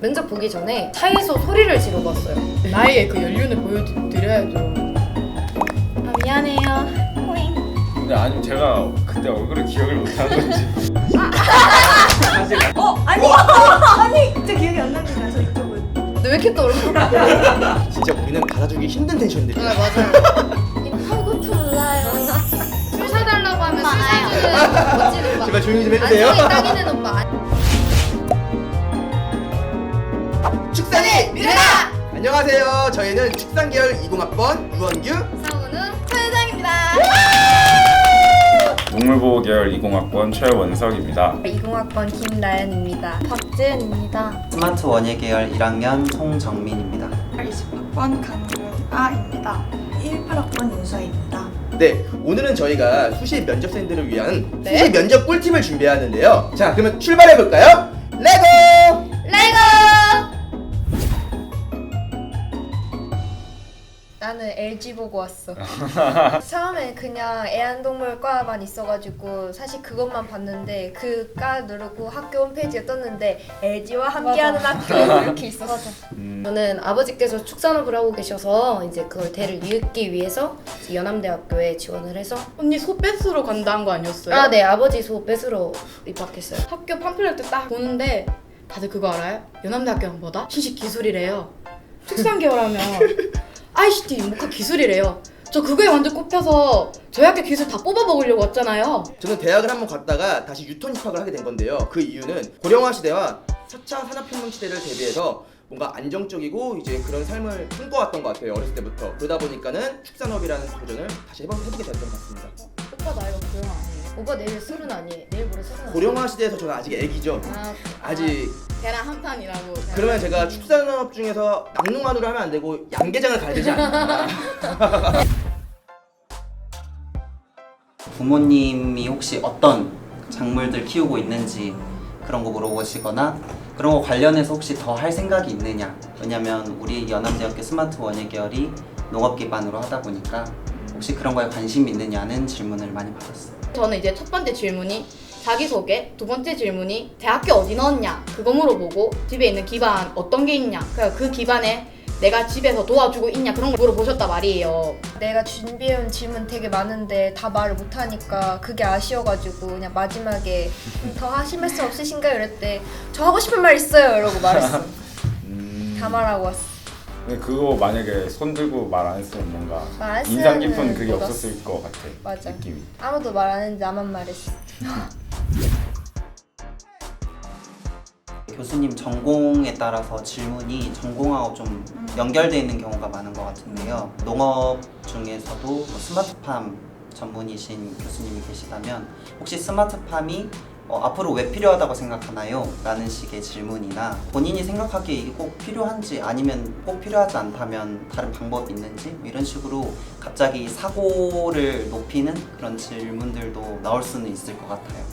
면접 보기 전에 차에서 소리를 질러봤어요. 나의 그 연륜을 보여드려야죠. 아, 미안해요. 호잉. 근데 아니 제가 그때 얼굴을 기억을 못한 건지 사실 아니 진짜 기억이 안 납니다. 저 이쪽은. 근데 왜 이렇게 떨어? 진짜 우리는 받아주기 힘든 텐션들이. 맞아요. 하고 몰라요. 술 사달라고 하면 술 많아요. 사주는 멋진 오빠. 제발 조용히 좀 해주세요. 안성이 딱이는 오빠. 축산이 미래다! 안녕하세요. 저희는 축산계열 20학번 유원규. 상우는 회장입니다. 동물보호 계열 20학번 최원석입니다. 20학번 김나연입니다. 박지은입니다. 스마트 원예 계열 1학년 송정민입니다. 20학번 강윤아입니다. 18학번 윤서입니다. 네, 오늘은 저희가 수시 면접생들을 위한 네? 수시 면접 꿀팁을 준비하는데요. 자, 그러면 출발해볼까요? 레고! 레고! 나는 LG 보고 왔어. 처음에 그냥 애완동물과만 있어가지고 사실 그것만 봤는데 그 과 누르고 학교 홈페이지에 떴는데 LG와 함께하는 학교 이렇게 있었어. 저는 아버지께서 축산업을 하고 계셔서 이제 그걸 대를 이을기 위해서 연암대학교에 지원을 해서 언니 소 뺏으러 간다는 거 아니었어요? 아, 네, 아버지 소 뺏으러 입학했어요. 학교 팜플렛 딱 보는데 다들 그거 알아요? 연암대학교는 뭐다? 신식 기술이래요. 축산 계열하면 ICT 문과 기술이래요. 저 그거에 완전 꼽혀서 저희 학교 기술 다 뽑아 먹으려고 왔잖아요. 저는 대학을 한번 갔다가 다시 유턴 입학을 하게 된 건데요. 그 이유는 고령화 시대와 4차 산업혁명 시대를 대비해서 뭔가 안정적이고 이제 그런 삶을 꿈꿔왔던 것 같아요. 어렸을 때부터. 그러다 보니까는 축산업이라는 도전을 다시 해보게 됐던 것 같습니다. 오빠 나이가 고령 아니에요? 오빠 내일 술은 아니에요. 내일 모레 술은 아니에요. 고령화 시대에서 저는 아직 애기죠. 아직. 계란 한 판이라고. 그러면 제가 축산업 중에서 낙농한우를 하면 안 되고 양계장을 가야 되지 않나. 부모님이 혹시 어떤 작물들 키우고 있는지 그런 거 물어보시거나 그런 거 관련해서 혹시 더 할 생각이 있느냐. 왜냐면 우리 연암대학교 스마트 원예 계열이 농업 기반으로 하다 보니까 혹시 그런 거에 관심이 있느냐는 질문을 많이 받았어요. 저는 이제 첫 번째 질문이 자기소개, 두 번째 질문이 대학교 어디 넣었냐 그거 물어보고 집에 있는 기반 어떤 게 있냐 그 기반에 내가 집에서 도와주고 있냐 그런 걸 물어보셨단 말이에요. 내가 준비해온 질문 되게 많은데 다 말을 못하니까 그게 아쉬워가지고 그냥 마지막에 더 하실 말씀 없으신가요? 이랬대. 저 하고 싶은 말 있어요 이러고 말했어. 다 말하고 왔어. 근데 그거 만약에 손 들고 말 안 했으면 뭔가 말 안 인상 했으면은 깊은 그게 못 없었을 것 같아. 맞아. 느낌이. 아무도 말 안 했는데 나만 말했어. 교수님 전공에 따라서 질문이 전공하고 좀 연결되어 있는 경우가 많은 것 같은데요. 농업 중에서도 뭐 스마트팜 전문이신 교수님이 계시다면 혹시 스마트팜이 앞으로 왜 필요하다고 생각하나요? 라는 식의 질문이나 본인이 생각하기에 이게 꼭 필요한지 아니면 꼭 필요하지 않다면 다른 방법이 있는지 뭐 이런 식으로 갑자기 사고를 높이는 그런 질문들도 나올 수는 있을 것 같아요.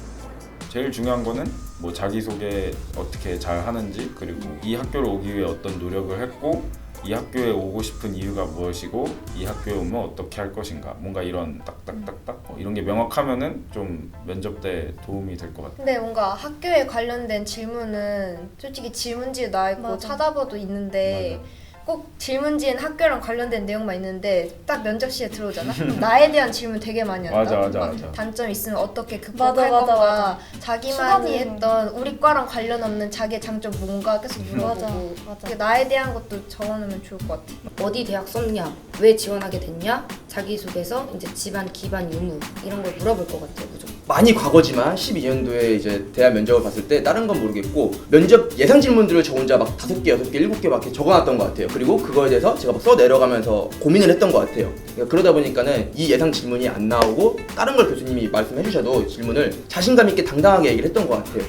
제일 중요한 거는 뭐 자기소개 어떻게 잘 하는지, 그리고 이 학교를 오기 위해 어떤 노력을 했고 이 학교에 오고 싶은 이유가 무엇이고 이 학교에 오면 어떻게 할 것인가, 뭔가 이런 딱딱딱딱 이런 게 명확하면은 좀 면접 때 도움이 될 것 같아요. 근데 뭔가 학교에 관련된 질문은 솔직히 질문지에 나와있고 맞아. 찾아봐도 있는데 꼭 질문지엔 학교랑 관련된 내용만 있는데 딱 면접실에 들어오잖아? 그럼 나에 대한 질문 되게 많이 한다. 맞아. 단점 있으면 어떻게 극복할 맞아, 건가, 맞아. 자기만이 추가되는 했던 우리 과랑 관련 없는 자기의 장점 뭔가 계속 물어보고 맞아. 그게 나에 대한 것도 적어놓으면 좋을 것 같아. 어디 대학 썼냐, 왜 지원하게 됐냐, 자기소개서, 이제 집안 기반 유무 이런 걸 물어볼 것 같아요. 무조건. 많이 과거지만 12년도에 이제 대학 면접을 봤을 때 다른 건 모르겠고 면접 예상 질문들을 저 혼자 막 5개, 6개, 7개 막 이렇게 적어놨던 것 같아요. 그리고 그거에 대해서 제가 막 써내려가면서 고민을 했던 것 같아요. 그러다 보니까는 이 예상 질문이 안 나오고 다른 걸 교수님이 말씀해 주셔도 질문을 자신감 있게 당당하게 얘기를 했던 것 같아요.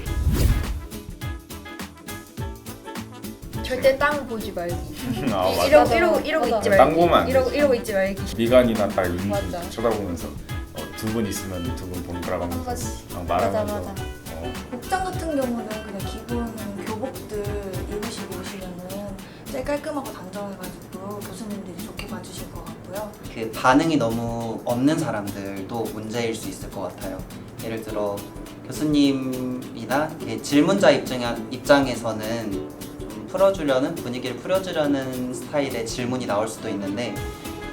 절대 땅 보지 말기. 아, 맞아. 이러고 맞아. 있지 땅 말기. 보면 안 되지. 이러고 있지 말기. 미간이나 딱 이렇게 맞아. 쳐다보면서 두 분 있으면 두 분 번갈아 한 가면서 번씩. 막 말하면서 맞아. 복장 같은 경우는 그냥 기본 교복들 입으시고 오시면은 제일 깔끔하고 단정해가지고 교수님들이 좋게 봐주실 것 같고요. 그 반응이 너무 없는 사람들도 문제일 수 있을 것 같아요. 예를 들어 교수님이나 이렇게 질문자 입장에서는 좀 풀어주려는 분위기를 풀어주려는 스타일의 질문이 나올 수도 있는데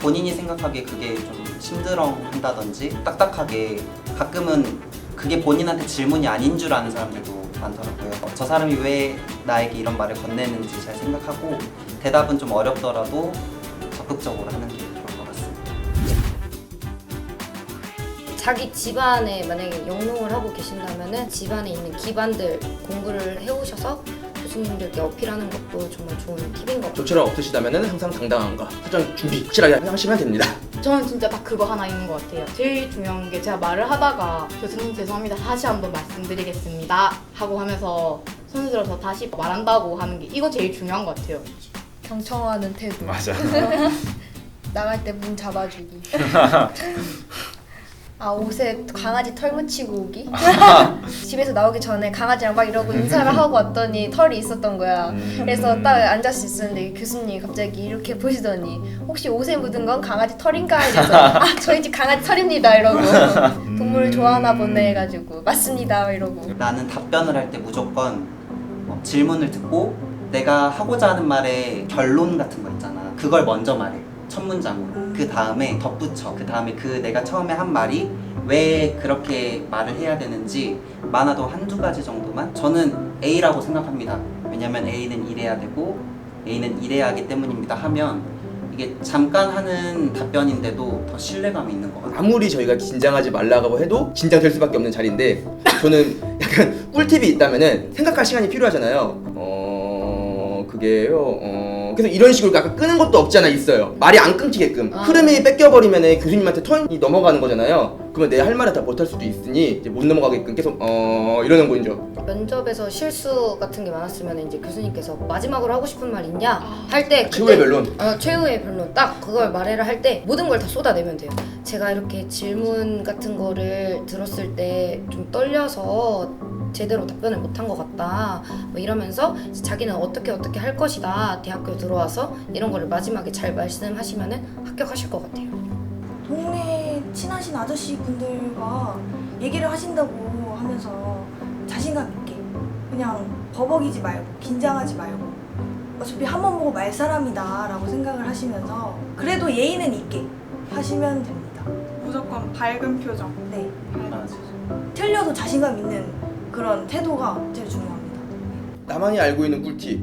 본인이 생각하기에 그게 좀 심드렁한다든지 딱딱하게 가끔은 그게 본인한테 질문이 아닌 줄 아는 사람들도 많더라고요. 저 사람이 왜 나에게 이런 말을 건네는지 잘 생각하고 대답은 좀 어렵더라도 적극적으로 하는 게 좋을 것 같습니다. 자기 집안에 만약에 영농을 하고 계신다면은 집안에 있는 기반들 공부를 해오셔서 교수님들께 어필하는 것도 정말 좋은 팁인 것 같아요. 조처럼 없으시다면 항상 당당함과 사전 준비 확실하게 하시면 됩니다. 저는 진짜 딱 그거 하나 있는 것 같아요. 제일 중요한 게 제가 말을 하다가 교수님 죄송합니다 다시 한번 말씀드리겠습니다 하고 하면서 손을 들어서 다시 말한다고 하는 게 이거 제일 중요한 것 같아요. 경청하는 태도. 맞아. 나갈 때 문 잡아주기. 아, 옷에 강아지 털 묻히고 오기. 집에서 나오기 전에 강아지랑 막 이러고 인사를 하고 왔더니 털이 있었던 거야. 그래서 딱 앉아서 있었는데 교수님이 갑자기 이렇게 보시더니 혹시 옷에 묻은 건 강아지 털인가? 이래서 아, 저희 집 강아지 털입니다 이러고 동물 좋아하나 보네 해가지고 맞습니다 이러고. 나는 답변을 할 때 무조건 질문을 듣고 내가 하고자 하는 말의 결론 같은 거 있잖아. 그걸 먼저 말해. 첫 문장으로. 그 다음에 덧붙여. 그 다음에 그 내가 처음에 한 말이 왜 그렇게 말을 해야 되는지 많아도 한두 가지 정도만 저는 A라고 생각합니다. 왜냐면 A는 이래야 되고 A는 이래야 하기 때문입니다 하면 이게 잠깐 하는 답변인데도 더 신뢰감이 있는 것 같아요. 아무리 저희가 긴장하지 말라고 해도 긴장될 수밖에 없는 자리인데 저는 약간 꿀팁이 있다면은 생각할 시간이 필요하잖아요. 그게요. 그래서 이런 식으로 약간 끄는 것도 없지 않아 있어요. 말이 안 끊기게끔 흐름이 뺏겨버리면은 교수님한테 턴이 넘어가는 거잖아요. 그러면 내 할 말을 다 못할 수도 있으니 이제 못 넘어가게끔 계속 이러는 거죠. 면접에서 실수 같은 게 많았으면 이제 교수님께서 마지막으로 하고 싶은 말 있냐 할 때 최후의 변론. 최후의 변론 딱 그걸 말해라 할 때 모든 걸 다 쏟아내면 돼요. 제가 이렇게 질문 같은 거를 들었을 때 좀 떨려서 제대로 답변을 못한 것 같다 뭐 이러면서 자기는 어떻게 할 것이다 대학교에 들어와서 이런 거를 마지막에 잘 말씀하시면은 합격하실 것 같아요. 동네 친하신 아저씨 분들과 얘기를 하신다고 하면서 자신감 있게 그냥 버벅이지 말고 긴장하지 말고 어차피 한 번 보고 말 사람이다 라고 생각을 하시면서 그래도 예의는 있게 하시면 됩니다. 무조건 밝은 표정. 네. 맞아. 틀려도 자신감 있는 그런 태도가 제일 중요합니다. 나만이 알고 있는 꿀팁.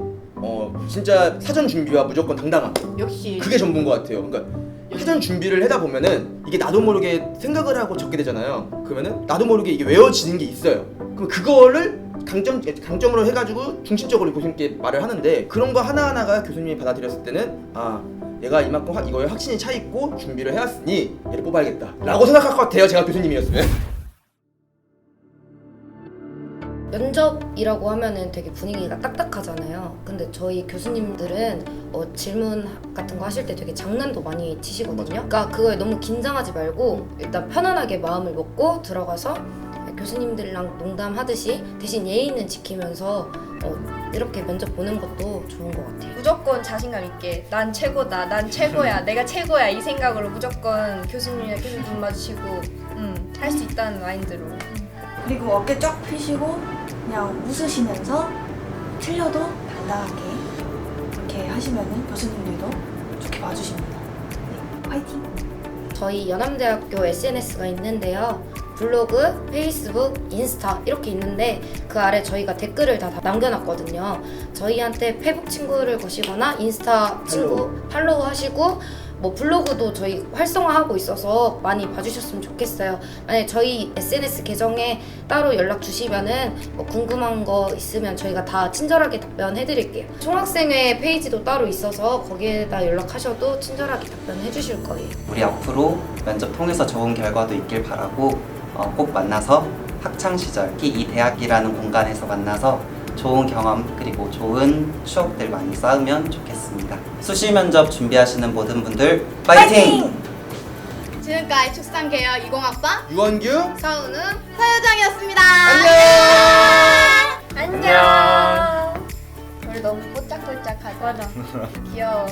진짜 사전 준비와 무조건 당당함. 역시 그게 전부인 것 같아요. 그러니까 사전 준비를 하다 보면은 이게 나도 모르게 생각을 하고 적게 되잖아요. 그러면은 나도 모르게 이게 외워지는 게 있어요. 그럼 그거를 강점으로 해가지고 중심적으로 교수님께 말을 하는데 그런 거 하나하나가 교수님이 받아들였을 때는 아 얘가 이만큼 이거에 확신이 차 있고 준비를 해왔으니 얘를 뽑아야겠다 라고 생각할 것 같아요. 제가 교수님이었으면. 면접이라고 하면은 되게 분위기가 딱딱하잖아요. 근데 저희 교수님들은 질문 같은 거 하실 때 되게 장난도 많이 치시거든요. 그러니까 그거에 너무 긴장하지 말고 일단 편안하게 마음을 먹고 들어가서 교수님들이랑 농담하듯이 대신 예의는 지키면서 이렇게 면접 보는 것도 좋은 것 같아요. 무조건 자신감 있게 난 최고다, 난 최고야, 내가 최고야 이 생각으로 무조건 교수님이랑 계속 눈 마주치고 할 수 있다는 마인드로. 그리고 어깨 쫙 펴시고 그냥 웃으시면서 틀려도 당당하게 그렇게 하시면은 교수님들도 좋게 봐주십니다. 네, 화이팅! 저희 연암대학교 SNS가 있는데요. 블로그, 페이스북, 인스타 이렇게 있는데 그 아래 저희가 댓글을 다 남겨놨거든요. 저희한테 페북 친구를 거시거나 인스타 친구 팔로우 하시고 뭐 블로그도 저희 활성화하고 있어서 많이 봐주셨으면 좋겠어요. 만약에 저희 SNS 계정에 따로 연락 주시면은 뭐 궁금한 거 있으면 저희가 다 친절하게 답변해드릴게요. 총학생회 페이지도 따로 있어서 거기에다 연락하셔도 친절하게 답변해 주실 거예요. 우리 앞으로 면접 통해서 좋은 결과도 있길 바라고 꼭 만나서 학창시절, 특히 이 대학이라는 공간에서 만나서 좋은 경험 그리고 좋은 추억들 많이 쌓으면 좋겠습니다. 수시 면접 준비하시는 모든 분들 파이팅! 지금까지 축산계열 20학번 유원규 서은우 서유정이었습니다. 안녕. 안녕. 우리 너무 뽀짝뽀짝하다. 맞아. 귀여워.